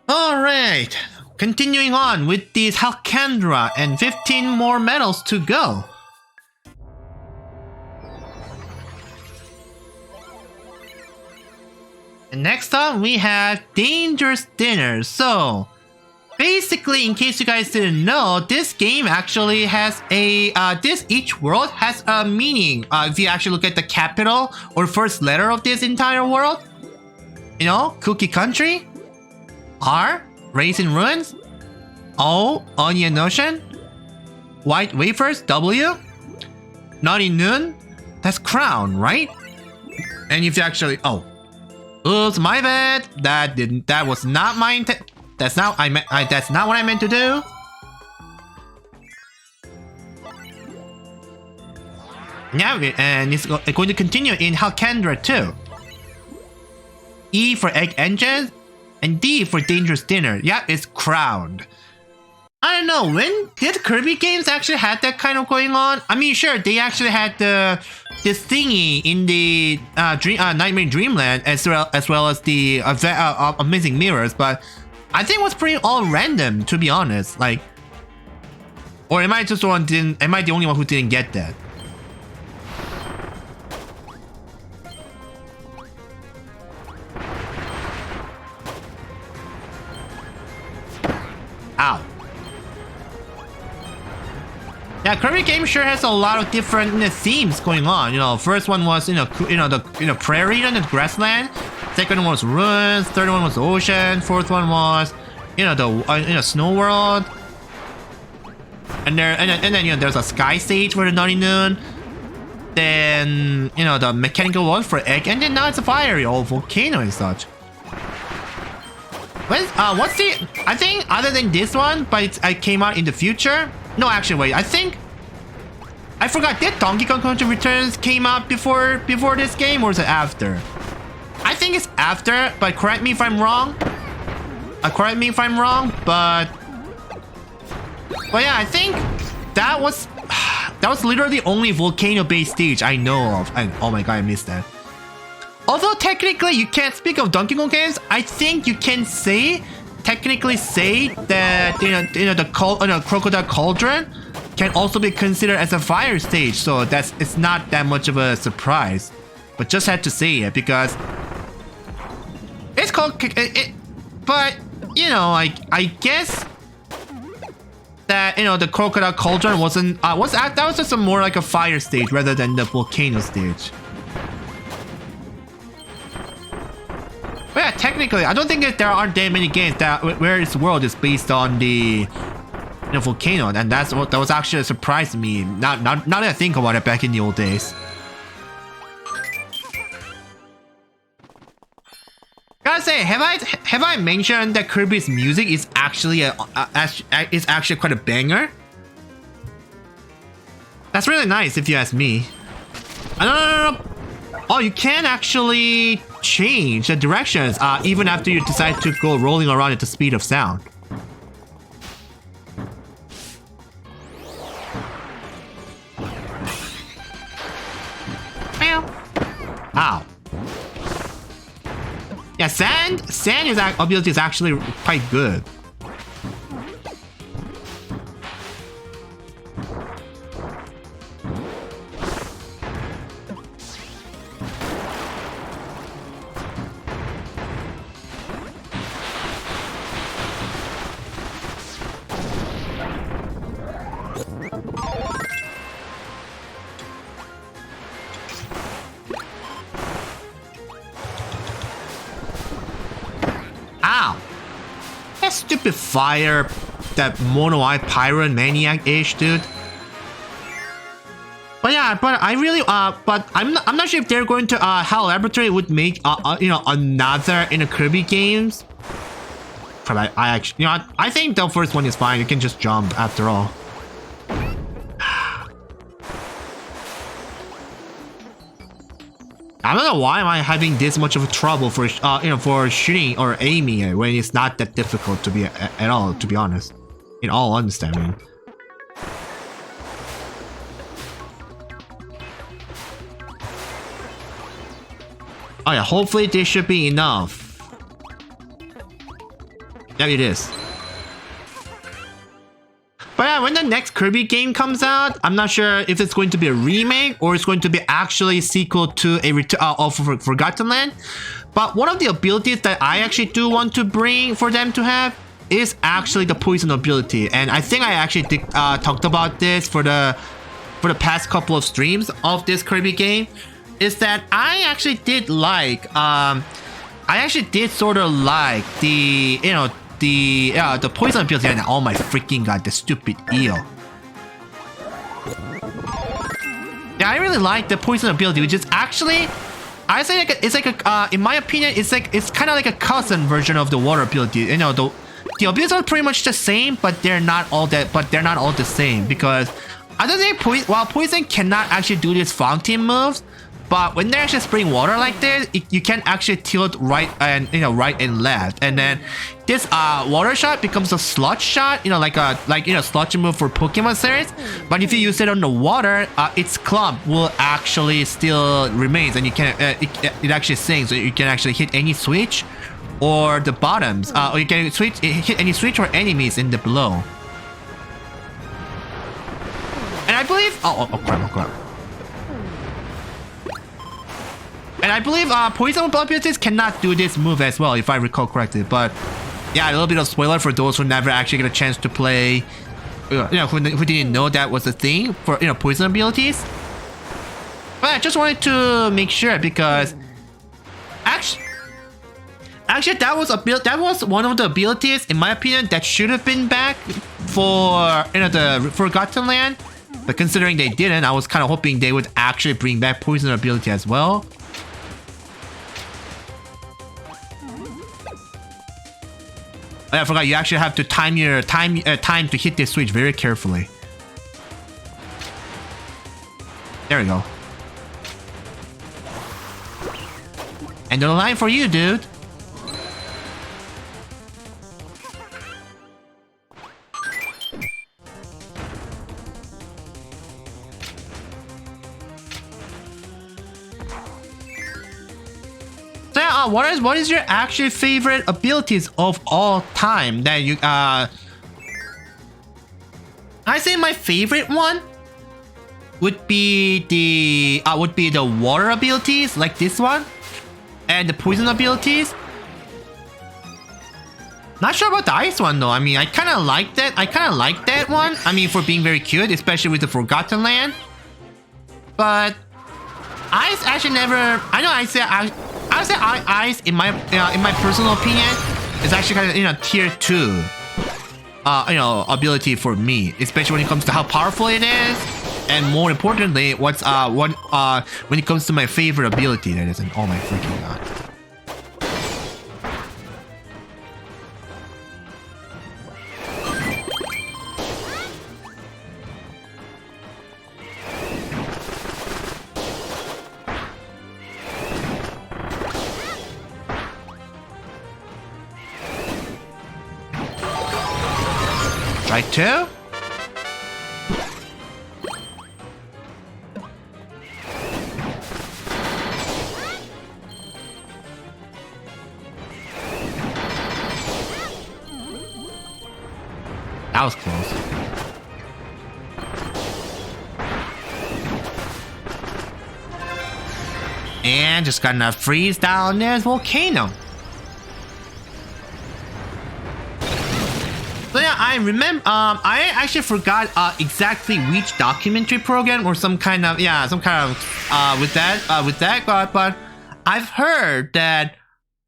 Alright, continuing on with these Halcandra and 15 more medals to go. And next up we have Dangerous Dinner. So basically, in case you guys didn't know, this game actually has a each world has a meaning. If you actually look at the capital or first letter of this entire world, you know, Cookie Country, R, Raisin Ruins, O, Onion Ocean, White Wafers, W, Naughty Noon, that's Crown, right? And if you actually, oh, oops, my bad. That was not my intent. That's not that's not what I meant to do. Now, and it's going to continue in Halcandra too. E for Egg Engine, and D for Dangerous Dinner. Yeah, it's crowned. I don't know, when did Kirby games actually had that kind of going on? I mean, sure, they actually had this thingy in the Nightmare Dreamland as well as the Amazing Mirrors, but I think it was pretty all random, to be honest. Like, or am I just the one didn't? Am I the only one who didn't get that? Ow. Yeah, Kirby game sure has a lot of different themes going on. You know, first one was the prairie and the grassland. Second one was ruins. Third one was ocean. Fourth one was the snow world. And then there's a sky stage for the Naughty Noon. Then the mechanical world for egg, and then now it's a fiery old volcano and such. What's the? I think other than this one, but it came out in the future. No, actually, wait. I forgot. Did Donkey Kong Country Returns came out before this game, or is it after? I think it's after, but correct me if I'm wrong. But yeah, I think that was literally the only volcano-based stage I know of. And oh my god, I missed that. Although technically you can't speak of Donkey Kong games, I think you can technically say that the Crocodile Cauldron can also be considered as a fire stage, so it's not that much of a surprise. But just had to say it because it's called it. But I guess that the Crocodile Cauldron wasn't that was just more like a fire stage rather than the volcano stage. But yeah, technically, I don't think that there aren't that many games where this world is based on the volcano, and that was actually a surprise to me. Now that I think about it, back in the old days. Gotta say, have I mentioned that Kirby's music is actually quite a banger? That's really nice, if you ask me. No. Oh, you can actually change the directions even after you decide to go rolling around at the speed of sound. Ow. Yeah, sand ability is actually quite good. Stupid fire, that mono-eye pirate maniac-ish dude. But yeah, but I really but I'm not sure if they're going to how Laboratory would make another Kirby games. But I actually I think the first one is fine. You can just jump after all. I don't know why am I having this much of a trouble for for shooting or aiming it when it's not that difficult to be at all, to be honest. In all honesty, I mean. Oh yeah, hopefully this should be enough. Yeah, it is. But yeah, when the next Kirby game comes out, I'm not sure if it's going to be a remake or it's going to be actually a sequel to a of Forgotten Land. But one of the abilities that I actually do want to bring for them to have is actually the poison ability. And I think I actually talked about this for the past couple of streams of this Kirby game. Is that I actually did like, I actually did sort of like the, you know, the poison ability. And oh my freaking god, the stupid eel. Yeah, I really like the poison ability, which is actually, I say like it's like a, in my opinion, it's kind of like a cousin version of the water ability. You know, the abilities are pretty much the same, but they're not all the same, because other than poison cannot actually do these fountain moves. But when they're actually spraying water like this, you can actually tilt right and left, and then this water shot becomes a sludge shot, you know, like sludge move for Pokemon series. But if you use it on the water, its clump will actually still remains, and you can it actually sinks, so you can actually hit any switch or the bottoms, or you can hit any switch or enemies in the below. And I believe oh crap. And I believe poison abilities cannot do this move as well, if I recall correctly. But yeah, a little bit of spoiler for those who never actually get a chance to play, you know, who didn't know that was a thing for, you know, poison abilities. But I just wanted to make sure, because actually that was one of the abilities, in my opinion, that should have been back for, you know, the Forgotten Land. But considering they didn't, I was kind of hoping they would actually bring back poison ability as well. I forgot, you actually have to time your time to hit this switch very carefully. There we go. And the line for you, dude. What is your actual favorite abilities of all time that you I say my favorite one would be the water abilities, like this one, and the poison abilities. Not sure about the ice one though. I mean, I kind of like that one. I mean, for being very cute, especially with the Forgotten Land. But ice actually never. I know I say ice in my personal opinion is actually kind of, you know, tier 2 you know, ability for me, especially when it comes to how powerful it is, and more importantly, when it comes to my favorite ability, that is, oh my freaking god. Try two. That was close. And just gonna freeze down this volcano. So yeah, I remember, I actually forgot exactly which documentary program or some kind of with that, but I've heard that,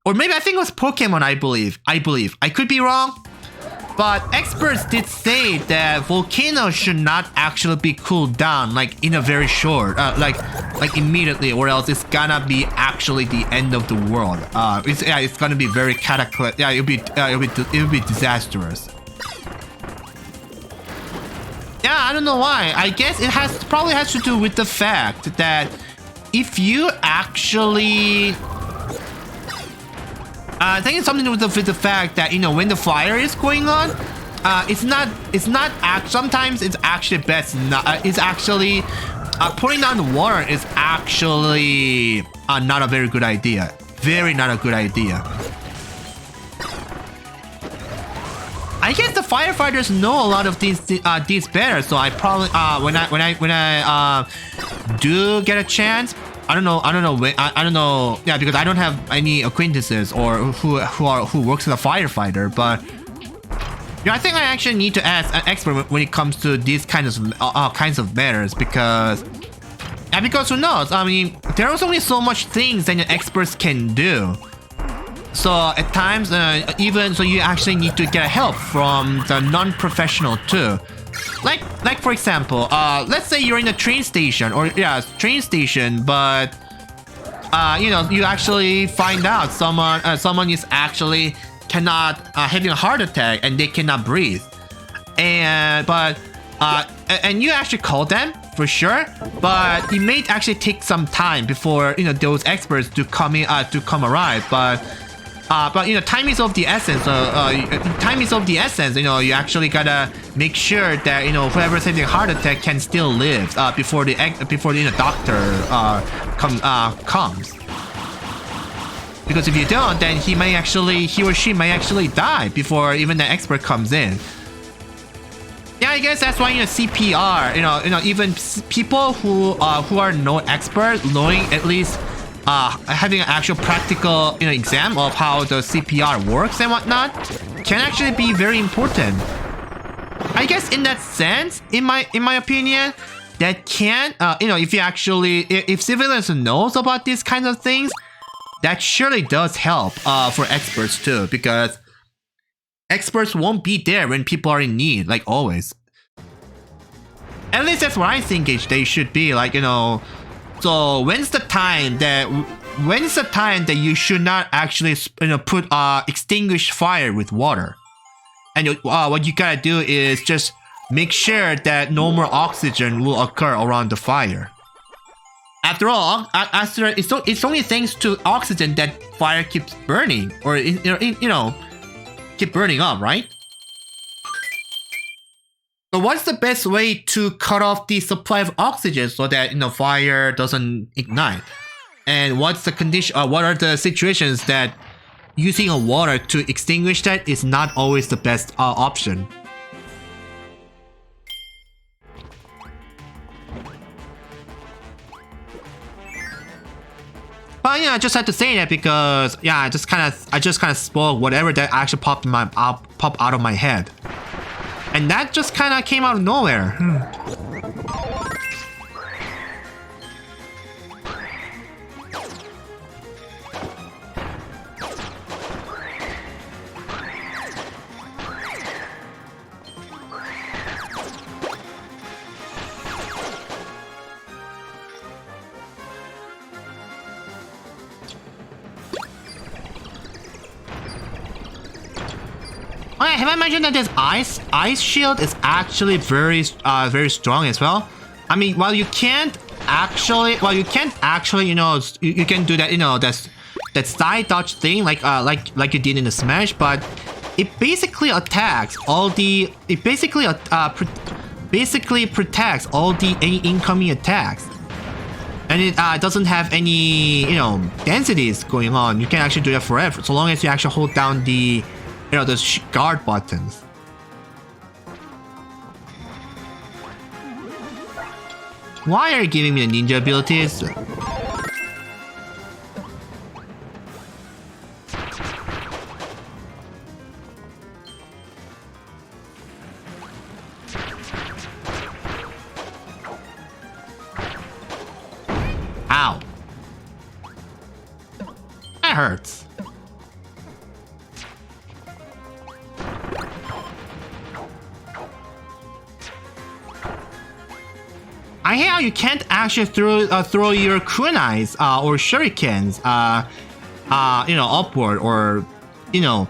or maybe I think it was Pokemon, I believe, I could be wrong, but experts did say that volcanoes should not actually be cooled down like in a very short, like immediately, or else it's gonna be actually the end of the world. It's gonna be very cataclysmic. Yeah, it'll be disastrous. Yeah, I don't know why. I guess it probably has to do with the fact that if you actually, I think it's something to do with the fact that, you know, when the fire is going on, sometimes it's actually best not. It's actually putting down the water is actually not a very good idea. Very not a good idea. I guess the firefighters know a lot of these better, so I probably when I do get a chance, I don't know when, I don't know, yeah, because I don't have any acquaintances or who works as a firefighter, but yeah, I think I actually need to ask an expert when it comes to these kinds of matters, because who knows? I mean, there's only so much things that the experts can do. So at times, even so, you actually need to get help from the non-professional too. Like for example, let's say you're in a train station, but you know, you actually find out someone is actually cannot having a heart attack and they cannot breathe, and you actually call them for sure, but it may actually take some time before, you know, those experts to come arrive, but you know, time is of the essence. You know, you actually gotta make sure that, you know, whoever's having a heart attack can still live before the doctor comes. Because if you don't, then he or she may actually die before even the expert comes in. Yeah, I guess that's why, you know, CPR. You know, even people who are no expert, knowing at least. Having an actual practical, you know, exam of how the CPR works and whatnot can actually be very important. I guess in that sense, in my opinion, that can, you know, if civilians knows about these kinds of things, that surely does help for experts too, because experts won't be there when people are in need, like always. At least that's what I think they should be, like, you know. So when's the time that you should not actually, you know, put extinguish fire with water, and what you gotta do is just make sure that no more oxygen will occur around the fire. After all, it's only thanks to oxygen that fire keeps burning, or you know, keep burning up, right? So what's the best way to cut off the supply of oxygen so that, you know, fire doesn't ignite? And what's the condition? What are the situations that using a water to extinguish that is not always the best option? But yeah, I just had to say that because yeah, I just kind of spoke whatever that actually popped out of my head. And that just kind of came out of nowhere. Okay, have I mentioned that this ice shield is actually very strong as well? I mean, while you can't actually, you know, you can do that, you know, that side dodge thing like you did in the Smash, but it basically attacks all the, basically protects all the any incoming attacks, and it doesn't have any, you know, densities going on. You can actually do that forever, so long as you actually hold down the, you know, the guard buttons. Why are you giving me the ninja abilities? Ow. That hurts. I hate how you can't actually throw your kunais or shurikens, you know, upward, or, you know,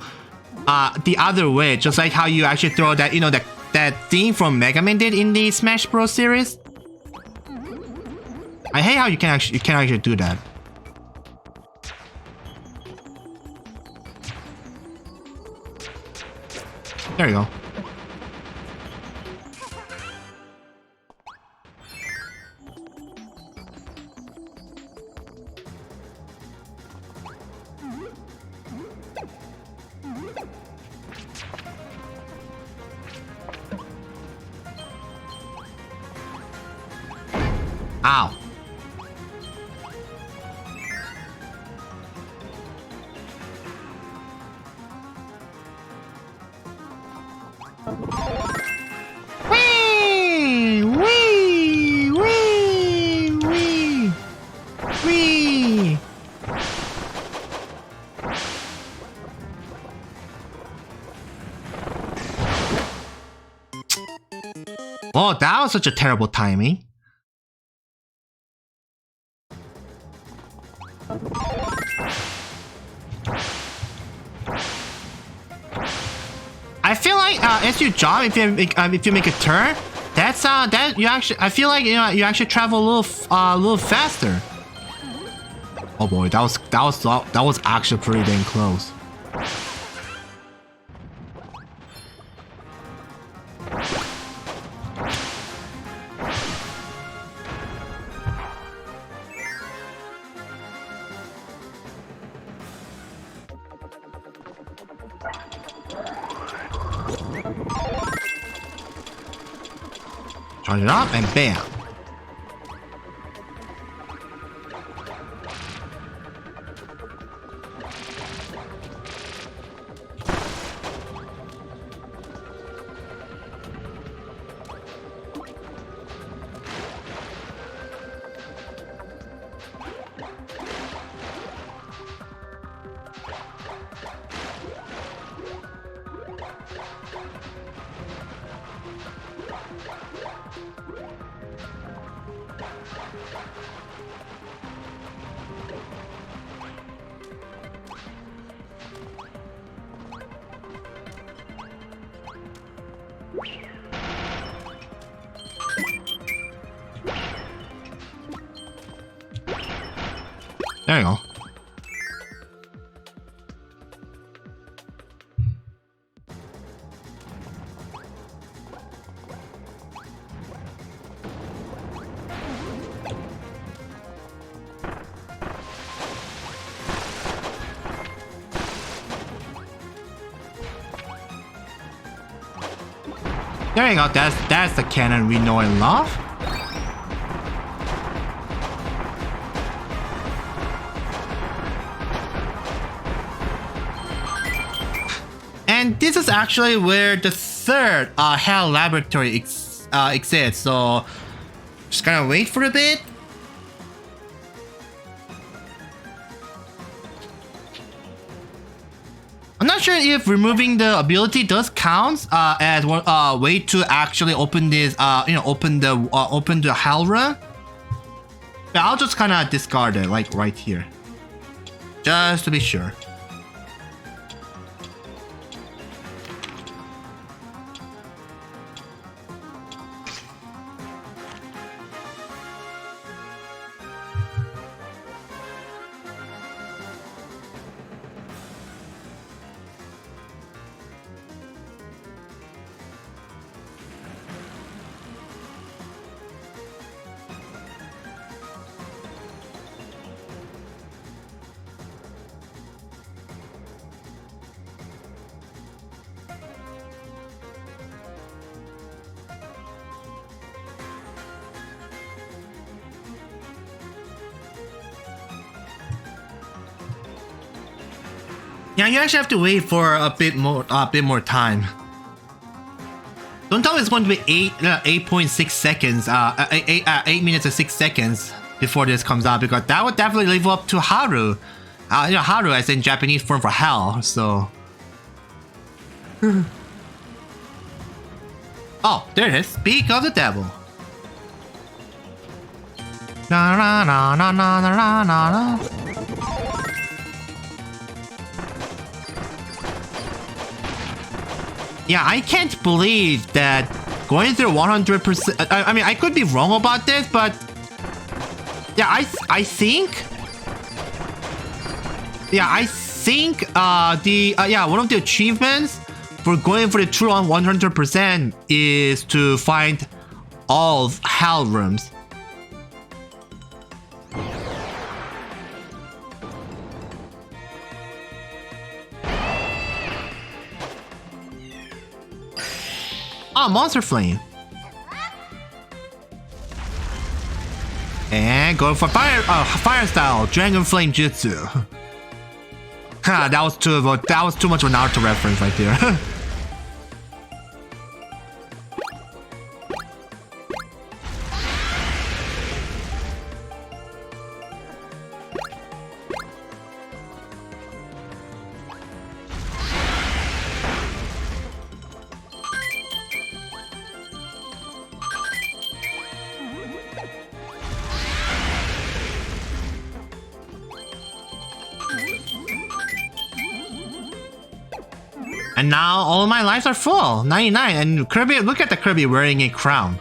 the other way, just like how you actually throw that, you know, that thing from Mega Man did in the Smash Bros. Series. I hate how you can't actually do that. There you go. Ow. Wee! Wee! Wee! Wee! Wee! Oh, that was such a terrible timing. I feel like as you jump, if you make a turn, that's that you actually. I feel like you actually travel a little faster. Oh boy, that was actually pretty dang close. Charge it up and bam. There you go. There you go. That's the cannon we know and love. And this is actually where the third Hell Laboratory exists, so just gotta wait for a bit. I'm not sure if removing the ability does count as one way to actually open this, open the Hell Run. But I'll just kind of discard it, like right here, just to be sure. Yeah, you actually have to wait for a bit more time. Don't tell me it's going to be 8.6 seconds, 8 minutes and 6 seconds before this comes out, because that would definitely live up to Haru. Haru as in Japanese form for hell, so. Oh, there it is. Speak of the devil. Na na na na na na na na. Yeah, I can't believe that going through 100%. I mean, I could be wrong about this, but yeah, I think. Yeah, I think one of the achievements for going for the true on 100% is to find all hell rooms. Ah, Monster Flame. And going for fire style, Dragon Flame Jutsu. Ha, that was too much of an Naruto reference right there. And now all of my lives are full, 99. And Kirby, look at the Kirby wearing a crown.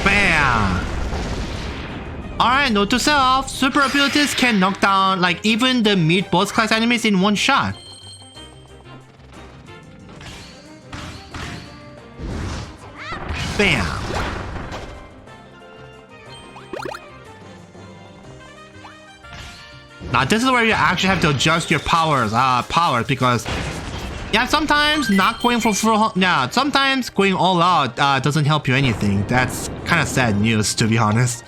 Bam! Alright, note to self, super abilities can knock down like even the mid boss class enemies in one shot. Bam! Now this is where you actually have to adjust your powers because yeah, sometimes not going for full, yeah, sometimes going all out doesn't help you anything. That's kind of sad news, to be honest.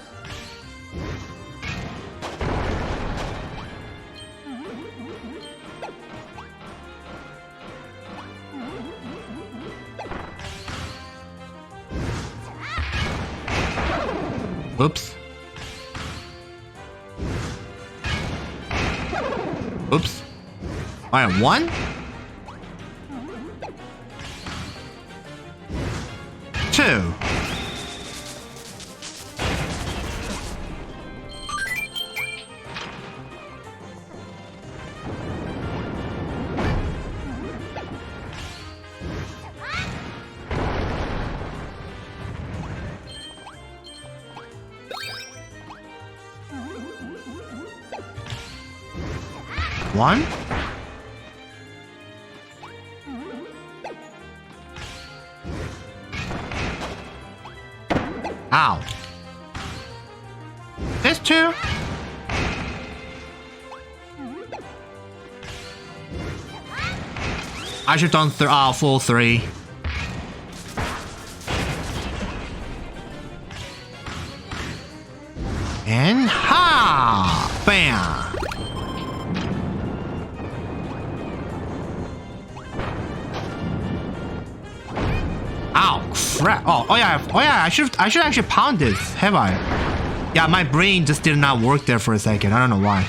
Oops. Oops. Alright, 1. 2. One. Ow. This 2. I should have done full 3. And ha! Bam! Crap. Oh yeah, I should actually pound this, have I? Yeah, my brain just did not work there for a second. I don't know why.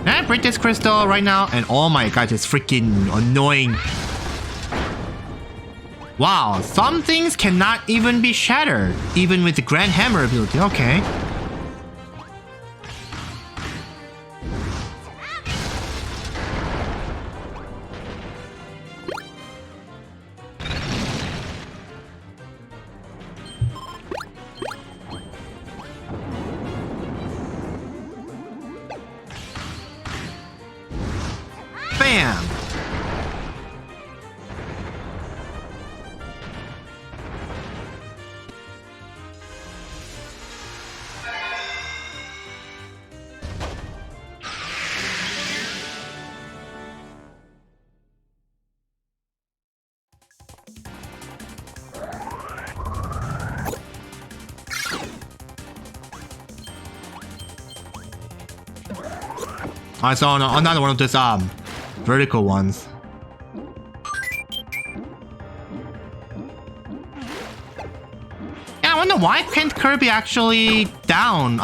Can I break this crystal right now? And oh my god, it's freaking annoying. Wow, some things cannot even be shattered, even with the Grand Hammer ability. Okay. Bam! I saw another one of these vertical ones. Yeah, I wonder why can't Kirby actually down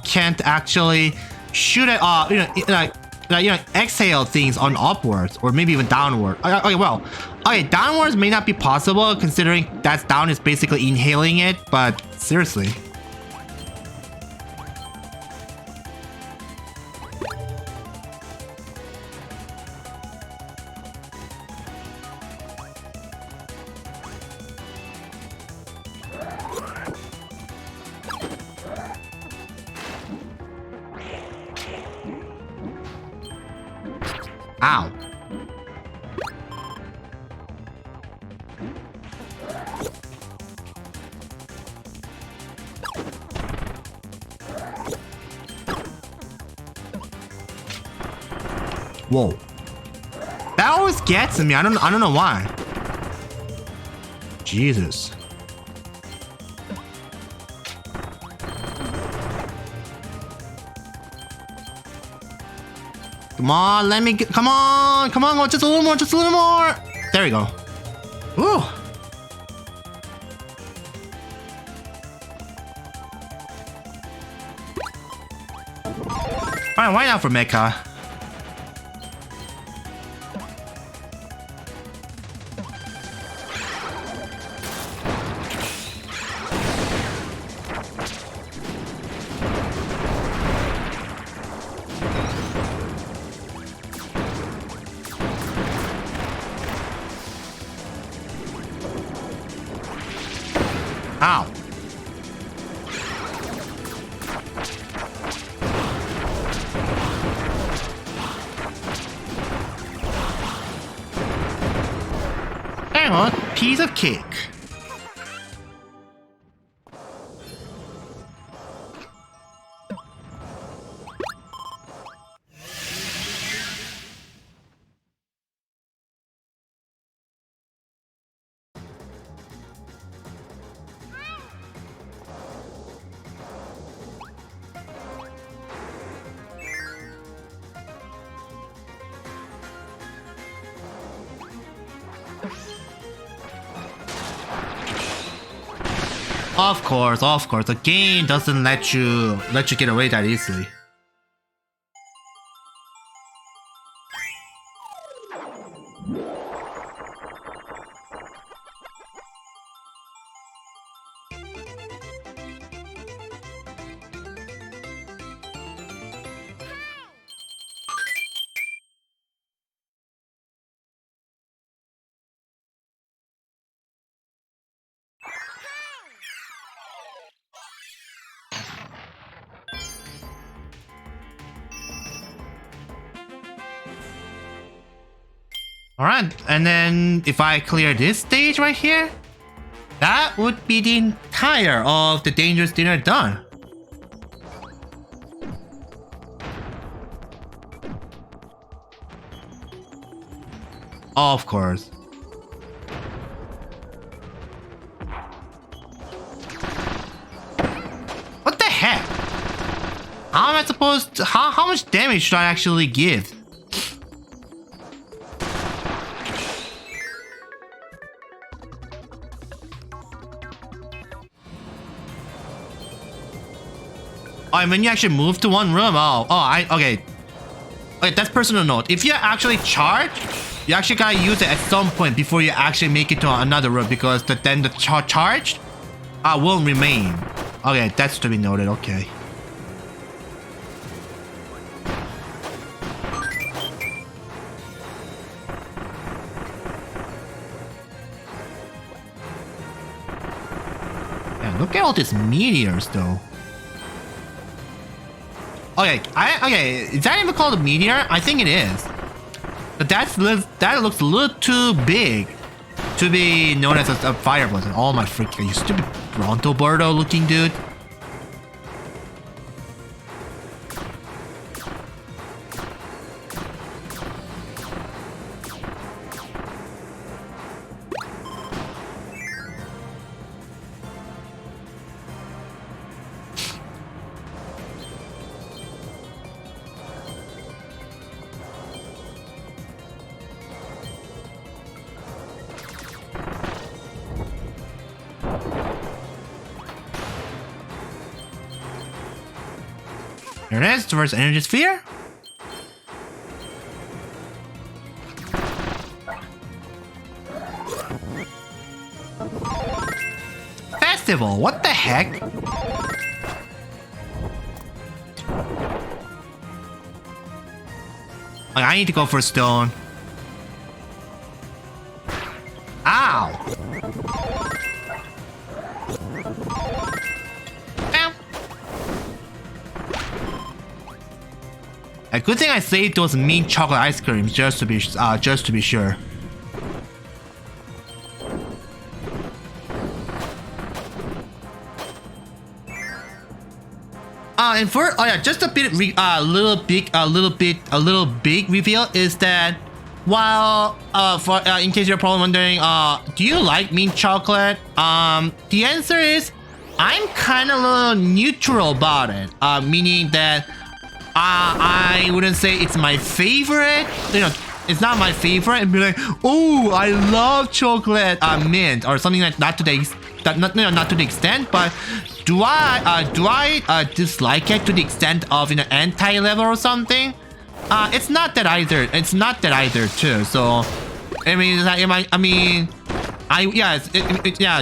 can't actually shoot at exhale things on upwards or maybe even downward. Okay, downwards may not be possible considering that down is basically inhaling it, but seriously. Ow. Whoa. That always gets me. I don't know why. Jesus. Come on, let me get, come on, just a little more, There we go. Ooh. Alright, why not for Mecha? Ow. Hang on, piece of cake. Of course, the game doesn't let you get away that easily. Alright, and then if I clear this stage right here, that would be the entire of the Dangerous Dinner done. Of course. What the heck? How am I supposed to, how much damage should I actually give? Oh, when you actually move to one room, okay, that's personal note. If you actually charge, you actually gotta use it at some point before you actually make it to another room, because then the charged will remain. Okay, that's to be noted. Okay. Yeah, look at all these meteors, though. Okay, is that even called a meteor? I think it is. But that looks a little too big to be known as a fire blast. Oh my freaking, you stupid Bronto Birdo looking dude. There it is, towards Energy Sphere. Festival, what the heck? Like, I need to go for a stone. Ow! A good thing I saved those mint chocolate ice creams just to be sure. And for just a bit, a little big reveal is that while for in case you're probably wondering, do you like mint chocolate? The answer is I'm kind of a little neutral about it. Meaning that I wouldn't say it's my favorite. You know, it's not my favorite. And be like, oh, I love chocolate mint or something like that. Not to the extent, but do I dislike it to the extent of anti-level or something? It's not that either. It's not that either too. So, I mean,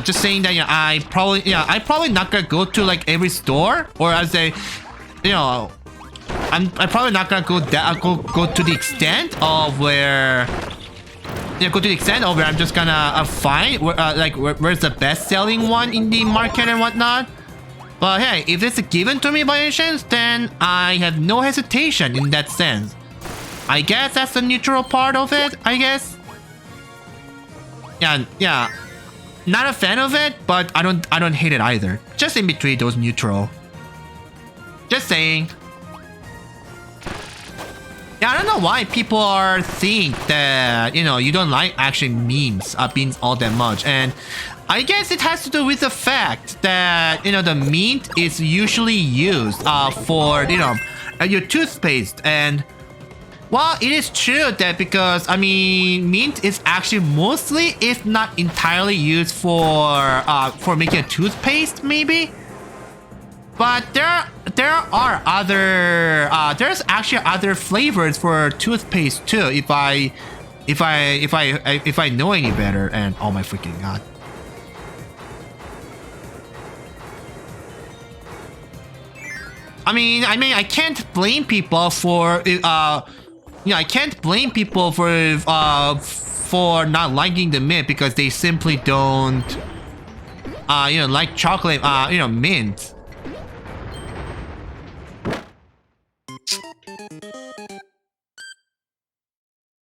just saying that I probably not gonna go to like every store, or as a, I'm probably not gonna go to the extent of where. Yeah, go to the extent of where I'm just gonna find where's the best-selling one in the market and whatnot. But hey, if it's given to me by any chance, then I have no hesitation in that sense. I guess that's the neutral part of it, I guess. Yeah. Not a fan of it, but I don't hate it either. Just in between those neutral. Just saying. Yeah, I don't know why people are think that, you don't like actually beans all that much. And I guess it has to do with the fact that, the mint is usually used for, your toothpaste. And while it is true that because, mint is actually mostly, if not entirely used for making a toothpaste, maybe. But there are other there's actually other flavors for toothpaste too. If I know any better, and oh my freaking god. I can't blame people for I can't blame people for not liking the mint because they simply don't like chocolate mint.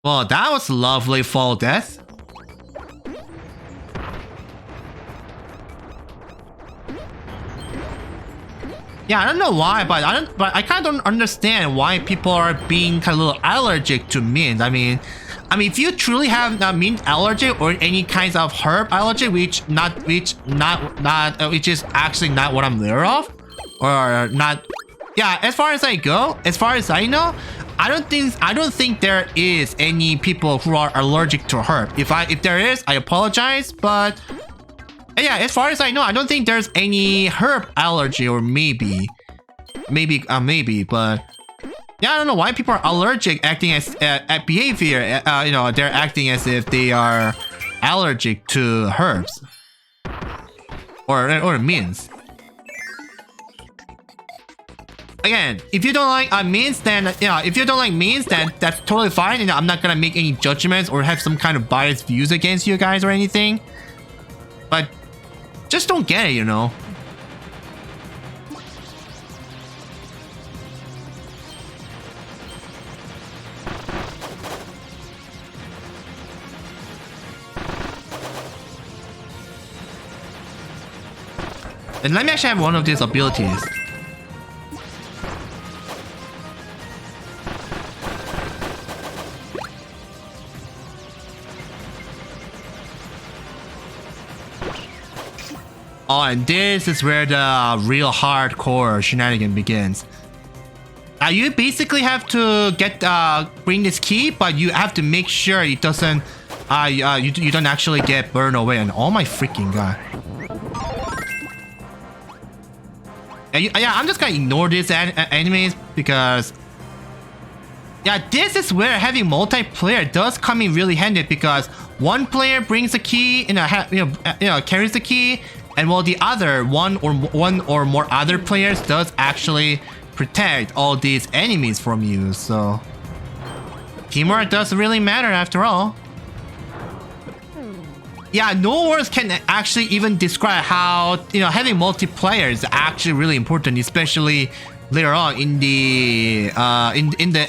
Well, that was lovely fall death. Yeah, I don't know why, but I kind of don't understand why people are being kind of a little allergic to mint. I mean, if you truly have a mint allergy or any kinds of herb allergy, which is actually not what I'm aware of, or not. Yeah, as far as I know, I don't think there is any people who are allergic to herb. If there is, I apologize, but yeah, as far as I know, I don't think there's any herb allergy, or maybe, but yeah, I don't know why people are allergic, acting as at behavior. They're acting as if they are allergic to herbs or mints. Again, if you don't like mints, then that's totally fine. I'm not gonna make any judgments or have some kind of biased views against you guys or anything. But just don't get it, And let me actually have one of these abilities. Oh, and this is where the real hardcore shenanigan begins. You basically have to bring this key, but you have to make sure it doesn't, you don't actually get burned away. And oh my freaking god. Yeah, I'm just gonna ignore these enemies because, yeah, this is where having multiplayer does come in really handy because one player brings the key, carries the key. And while the other one or more other players does actually protect all these enemies from you, so teamwork does really matter after all. Yeah, no words can actually even describe how having multiplayer is actually really important, especially later on in the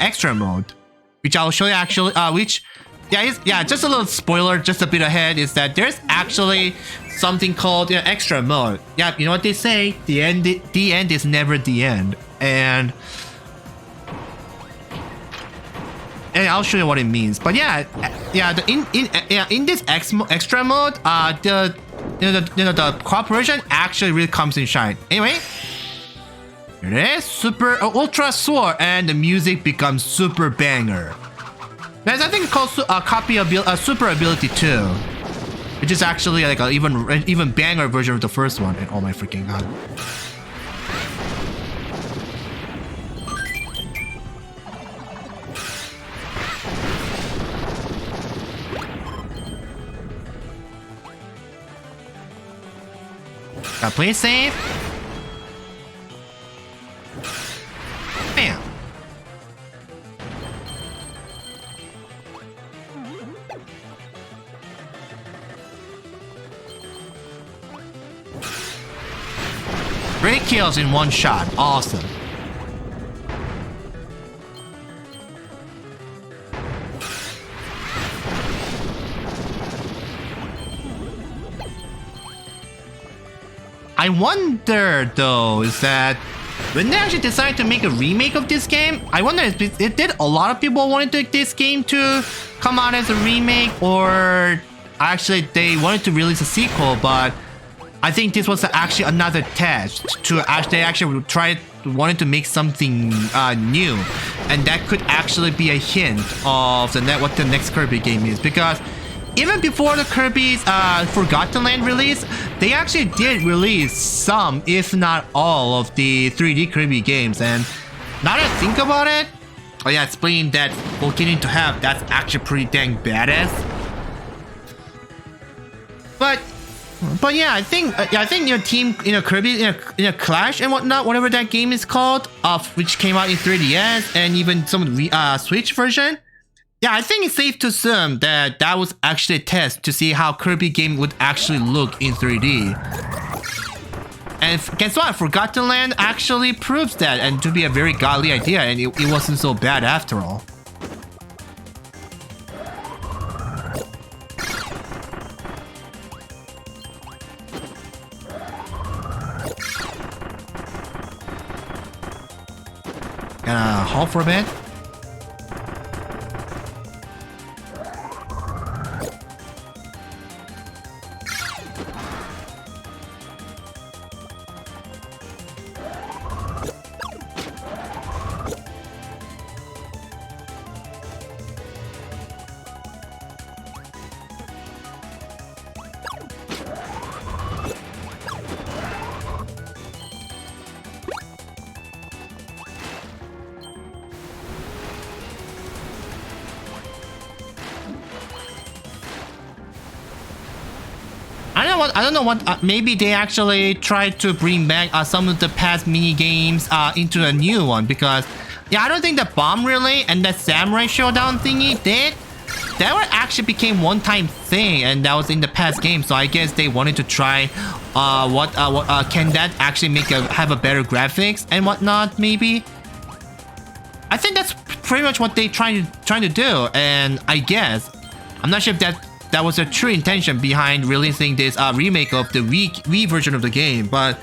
extra mode, which I'll show you actually. Just a little spoiler, just a bit ahead, is that there's actually something called extra mode. Yeah, you know what they say? The end is never the end. and I'll show you what it means. But yeah, in this extra mode, the cooperation actually really comes in shine. Anyway, here it is, super ultra sword, and the music becomes super banger. There's I think it's called super ability 2, which is actually like an even banger version of the first one. And oh my freaking god. Play safe. Bam. Great kills in one shot. Awesome. I wonder though, is that when they actually decided to make a remake of this game, I wonder if it did a lot of people wanted this game to come out as a remake, or actually they wanted to release a sequel, but I think this was actually another test to actually wanted to make something new, and that could actually be a hint of what the next Kirby game is, because even before the Kirby's Forgotten Land release, they actually did release some, if not all, of the 3D Kirby games. And now that I think about it, oh yeah, explaining that Volcanic to have, that's actually pretty dang badass. But yeah, I think your team, Kirby in a Clash and whatnot, whatever that game is called, which came out in 3DS and even some of the Switch version. Yeah, I think it's safe to assume that was actually a test to see how Kirby game would actually look in 3D. And guess what? Forgotten Land actually proves that, and to be a very godly idea, and it wasn't so bad after all. Gonna halt for a bit. I don't know what maybe they actually tried to bring back some of the past mini games into a new one, because yeah, I don't think the bomb relay and that samurai showdown thingy that were actually became one-time thing, and that was in the past game. So I guess they wanted to try what can that actually have a better graphics and whatnot. Maybe I think that's pretty much what they trying to do, and I guess I'm not sure if that was a true intention behind releasing this remake of the Wii version of the game. But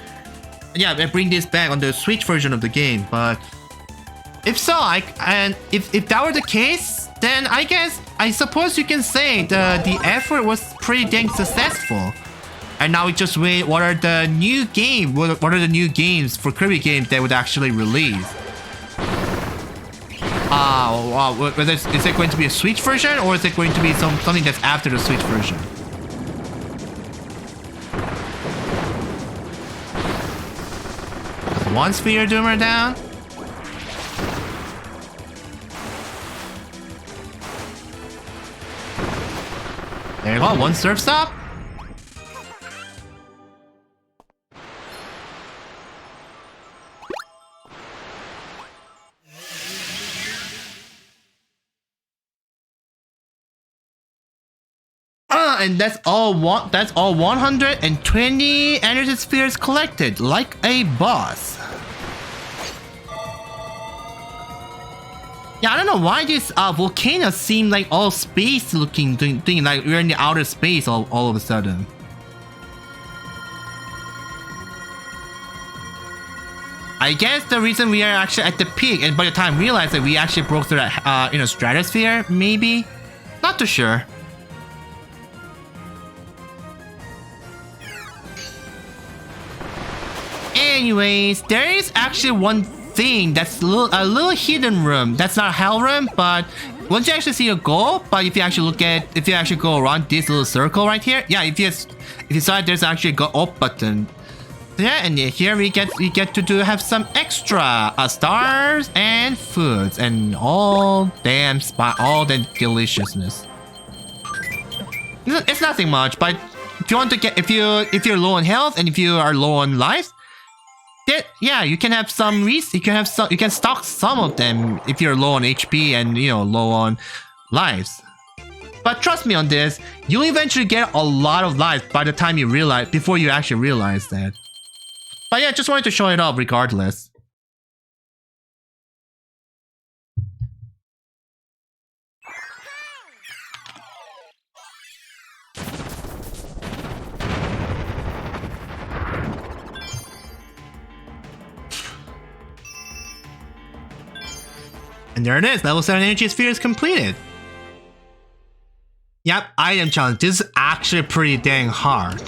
yeah, they bring this back on the Switch version of the game. But if so, if that were the case, then I suppose you can say the effort was pretty dang successful. And now we just wait, what are the new games for Kirby games that would actually release? Is it going to be a Switch version, or is it going to be something that's after the Switch version? One Sphere Doomer down. There you go, one surf stop. And that's all 120 energy spheres collected, like a boss. Yeah, I don't know why these volcanoes seem like all space looking thing, like we're in the outer space all of a sudden. I guess the reason we are actually at the peak, and by the time we realized that we actually broke through that, stratosphere, maybe? Not too sure. Anyways, there is actually one thing that's a little hidden room. That's not a hell room, but once you actually see a goal, but if you actually go around this little circle right here, yeah, if you saw it, there's actually a go up button. Yeah, and here we get to have some extra stars and foods and all the deliciousness. It's nothing much, but if you want to get if you're low on health and if you are low on life, yeah, you can have some you can stock some of them if you're low on HP and low on lives. But trust me on this, you'll eventually get a lot of life by the time before you actually realize that. But yeah, just wanted to show it off regardless. And there it is, level 7 energy sphere is completed. Yep, item challenge. This is actually pretty dang hard.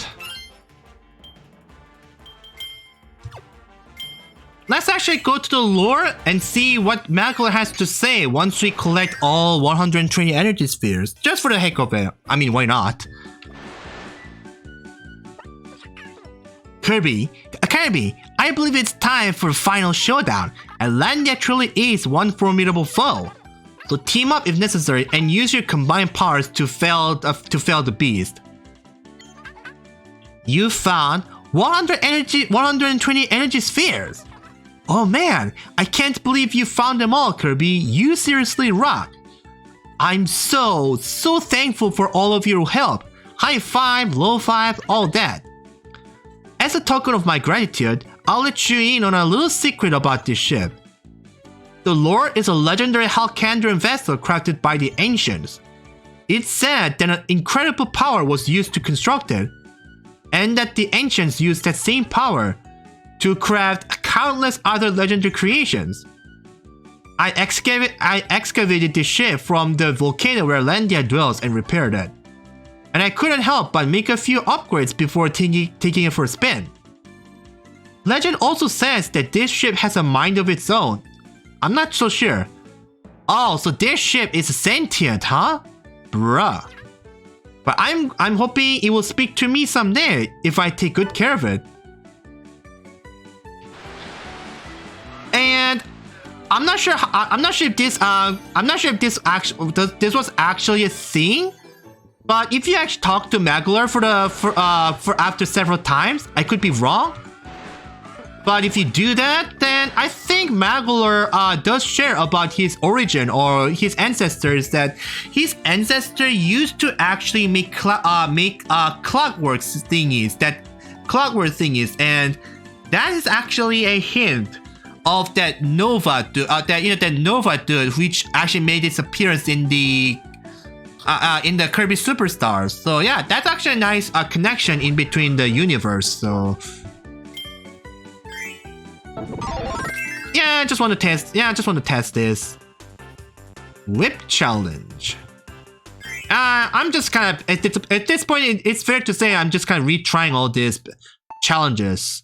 Let's actually go to the lore and see what Magler has to say once we collect all 120 energy spheres. Just for the heck of it. I mean, why not? Kirby, I believe it's time for the final showdown. Atlantia truly is one formidable foe. So team up if necessary and use your combined powers to fell the beast. You found 120 energy spheres. Oh man, I can't believe you found them all, Kirby. You seriously rock. I'm so thankful for all of your help. High five, low five, all that. As a token of my gratitude, I'll let you in on a little secret about this ship. The lore is a legendary Halcandrian vessel crafted by the ancients. It's said that an incredible power was used to construct it, and that the ancients used that same power to craft countless other legendary creations. I excavated the ship from the volcano where Landia dwells and repaired it. And I couldn't help but make a few upgrades before taking it for a spin. Legend also says that this ship has a mind of its own. I'm not so sure. Oh, so this ship is sentient, huh? Bruh. But I'm hoping it will speak to me someday if I take good care of it. And I'm not sure if this was actually a thing. But if you actually talk to Magler for after several times, I could be wrong. But if you do that, then I think Magler does share about his origin or his ancestors, that his ancestor used to actually make clockwork thingies, and that is actually a hint of that Nova dude, that Nova dude, which actually made its appearance in the Kirby Superstars. So yeah, that's actually a nice connection in between the universe. So yeah, I just want to test this whip challenge. I'm just kind of at this point, it's fair to say I'm just kind of retrying all these challenges.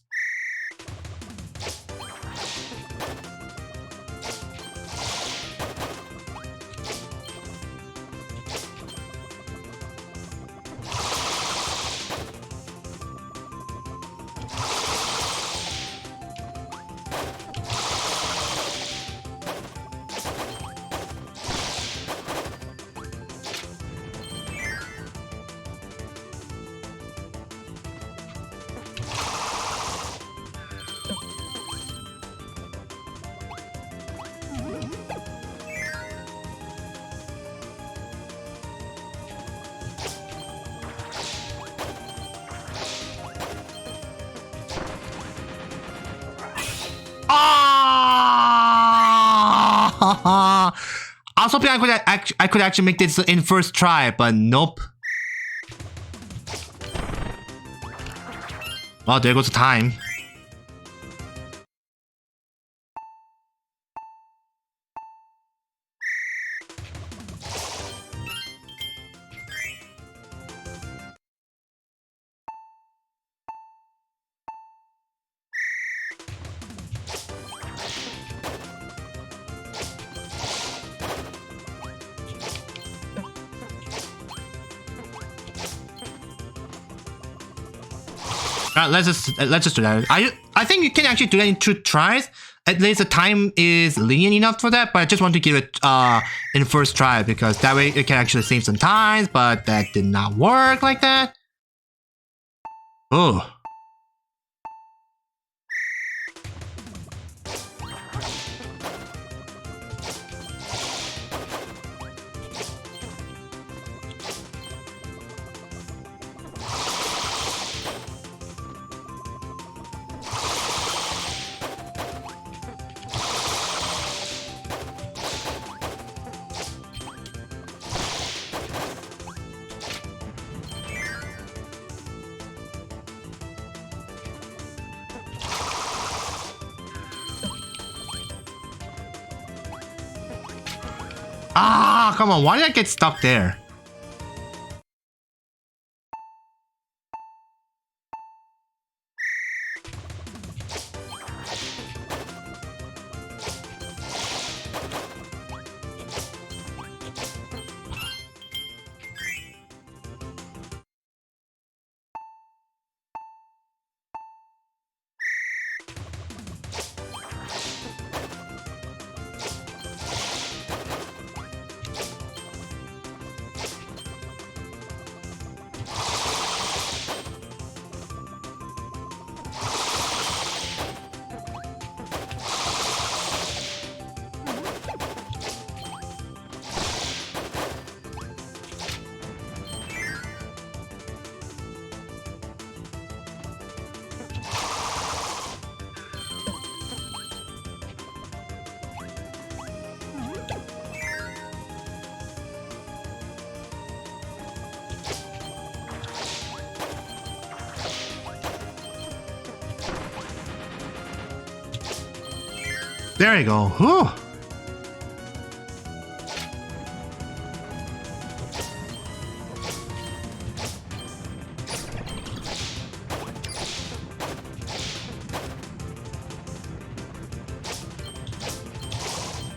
I was hoping I could actually make this in first try, but nope. Oh, there goes the time. Let's just do that. I think you can actually do that in 2 tries. At least the time is lenient enough for that, but I just want to give it in first try because that way it can actually save some time, but that did not work like that. Oh. Ah, come on, why did I get stuck there? There you go. Whew.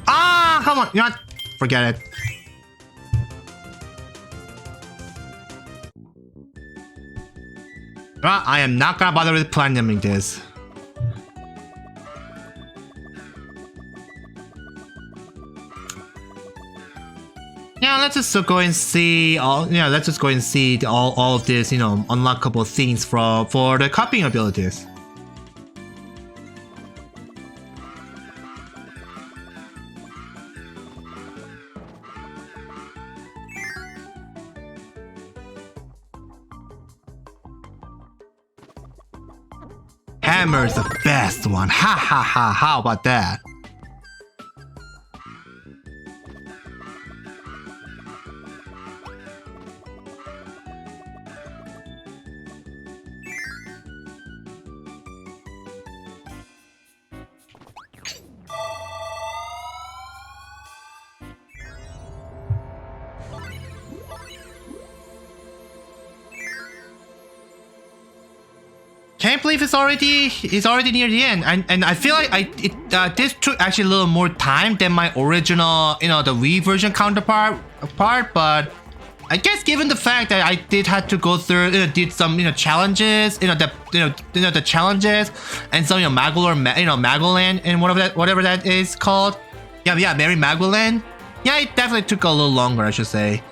Ah, come on. You know what? Forget it. I am not gonna bother with platinuming this. Yeah, let's just go and see all. Yeah, let's just go and see all of this, unlockable things for the copying abilities. Hammer's the best one. Ha ha ha! How about that? Can't believe it's already near the end, and I feel like this took actually a little more time than my original, the Wii version counterpart. But I guess given the fact that I did have to go through, did some challenges, the challenges, and some Magoland and whatever that is called. Yeah, Mary Magoland. Yeah, it definitely took a little longer, I should say.